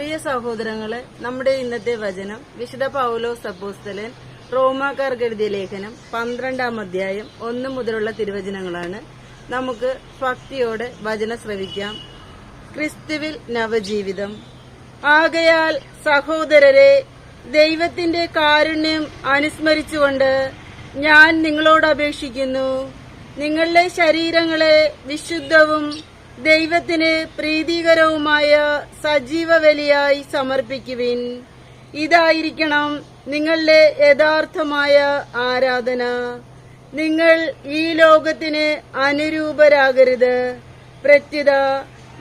പ്രിയ സഹോദരങ്ങളെ, നമ്മുടെ ഇന്നത്തെ വചനം വിശുദ്ധ പൗലോസ് അപ്പോസ്തലൻ റോമാക്കാർക്ക് എഴുതിയ ലേഖനം 12-ാം അധ്യായം 1 മുതലുള്ള തിരുവചനങ്ങളാണ്. നമുക്ക് ഭക്തിയോടെ വചനം ശ്രവിക്കാം. ക്രിസ്തുവിൽ നവജീവിതം. ആകയാൽ സഹോദരരെ, ദൈവത്തിന്റെ കാരുണ്യം അനുസ്മരിച്ചുകൊണ്ട് ഞാൻ നിങ്ങളോട് അപേക്ഷിക്കുന്നു, നിങ്ങളുടെ ശരീരങ്ങളെ വിശുദ്ധവും ദൈവത്തിന് പ്രീതികരവുമായ സജീവ ബലിയായി സമർപ്പിക്കുവിൻ. ഇതായിരിക്കണം നിങ്ങളുടെ യഥാർത്ഥമായ ആരാധന. നിങ്ങൾ ഈ ലോകത്തിന് അനുരൂപരാകരുത്. പ്രത്യുത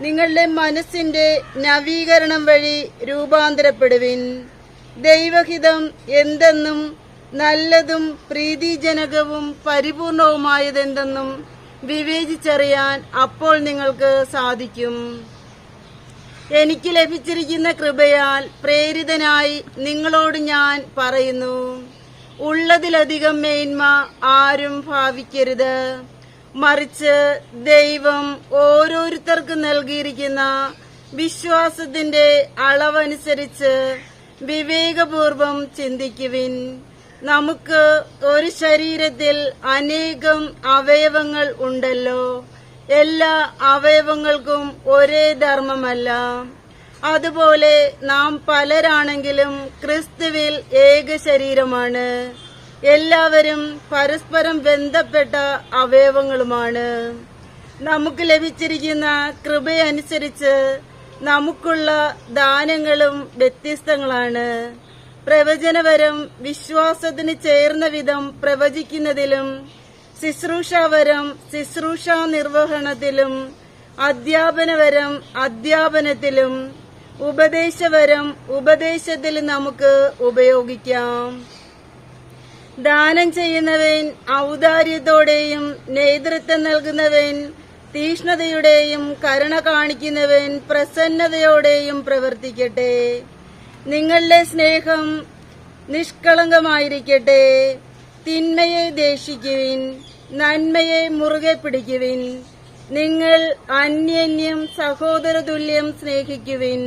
നിങ്ങളുടെ മനസ്സിന്റെ നവീകരണം വഴി രൂപാന്തരപ്പെടുവിൻ. ദൈവഹിതം എന്തെന്നും നല്ലതും പ്രീതിജനകവും പരിപൂർണവുമായതെന്തെന്നും വിവേചിച്ചറിയാൻ അപ്പോൾ നിങ്ങൾക്ക് സാധിക്കും. എനിക്ക് ലഭിച്ചിരിക്കുന്ന കൃപയാൽ പ്രേരിതനായി നിങ്ങളോട് ഞാൻ പറയുന്നു, ഉള്ളതിലധികം മേന്മ ആരും ഭാവിക്കരുത്. മറിച്ച് ദൈവം ഓരോരുത്തർക്കും നൽകിയിരിക്കുന്ന വിശ്വാസത്തിന്റെ അളവനുസരിച്ച് വിവേകപൂർവം ചിന്തിക്കുവിൻ. നമുക്ക് ഒരു ശരീരത്തിൽ അനേകം അവയവങ്ങൾ ഉണ്ടല്ലോ. എല്ലാ അവയവങ്ങൾക്കും ഒരേ ധർമ്മമല്ല. അതുപോലെ നാം പലരാണെങ്കിലും ക്രിസ്തുവിൽ ഏക ശരീരമാണ്. എല്ലാവരും പരസ്പരം ബന്ധപ്പെട്ട അവയവങ്ങളുമാണ്. നമുക്ക് ലഭിച്ചിരിക്കുന്ന കൃപയനുസരിച്ച് നമുക്കുള്ള ദാനങ്ങളും വ്യത്യസ്തങ്ങളാണ്. പ്രവചനവരം വിശ്വാസത്തിന് ചേർന്ന വിധം പ്രവചിക്കുന്നതിലും, ശുശ്രൂഷാവരം ശുശ്രൂഷാ നിർവഹണത്തിലും, അധ്യാപനവരം അധ്യാപനത്തിലും, ഉപദേശവരം ഉപദേശത്തിലും നമുക്ക് ഉപയോഗിക്കാം. ദാനം ചെയ്യുന്നവൻ ഔദാര്യത്തോടെയും, നേതൃത്വം നൽകുന്നവൻ തീഷ്ണതയോടെയും, കരുണ കാണിക്കുന്നവൻ പ്രസന്നതയോടെയും പ്രവർത്തിക്കട്ടെ. നിങ്ങളുടെ സ്നേഹം നിഷ്കളങ്കമായിരിക്കട്ടെ. തിന്മയെ ദേഷിക്കുവിൻ, നന്മയെ മുറുകെ പിടിക്കുവിൻ. നിങ്ങൾ അന്യോന്യം സഹോദരതുല്യം സ്നേഹിക്കുവിൻ.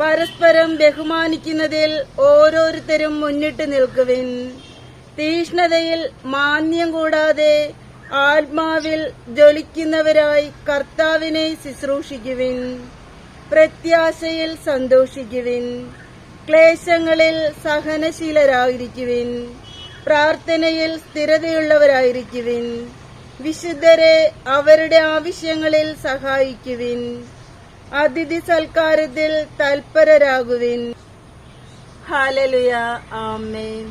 പരസ്പരം ബഹുമാനിക്കുന്നതിൽ ഓരോരുത്തരും മുന്നിട്ട് നിൽക്കുവിൻ. തീഷ്ണതയിൽ മാന്യം കൂടാതെ ആത്മാവിൽ ജ്വലിക്കുന്നവരായി കർത്താവിനെ ശുശ്രൂഷിക്കുവിൻ. പ്രത്യാശയിൽ സന്തോഷിക്കുവിൻ. ക്ലേശങ്ങളിൽ സഹനശീലരായിരിക്കുവിൻ. പ്രാർത്ഥനയിൽ സ്ഥിരതയുള്ളവരായിരിക്കുവിൻ. വിശുദ്ധരെ അവരുടെ ആവശ്യങ്ങളിൽ സഹായിക്കുവിൻ. അതിഥി സൽക്കാരത്തിൽ തൽപരരാകുവിൻ. ഹല്ലേലൂയ, ആമേൻ.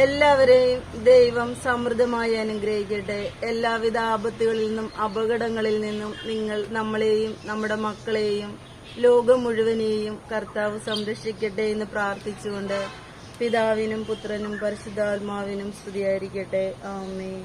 എല്ലാവരെയും ദൈവം സമൃദ്ധമായി അനുഗ്രഹിക്കട്ടെ. എല്ലാവിധ ആപത്തുകളിൽ നിന്നും അപകടങ്ങളിൽ നിന്നും നമ്മളെയും നമ്മുടെ മക്കളെയും ലോകം മുഴുവനെയും കർത്താവ് സംരക്ഷിക്കട്ടെ എന്ന് പ്രാർത്ഥിച്ചുകൊണ്ട് പിതാവിനും പുത്രനും പരിശുദ്ധാത്മാവിനും സ്തുതിയായിരിക്കട്ടെ. ആമേൻ.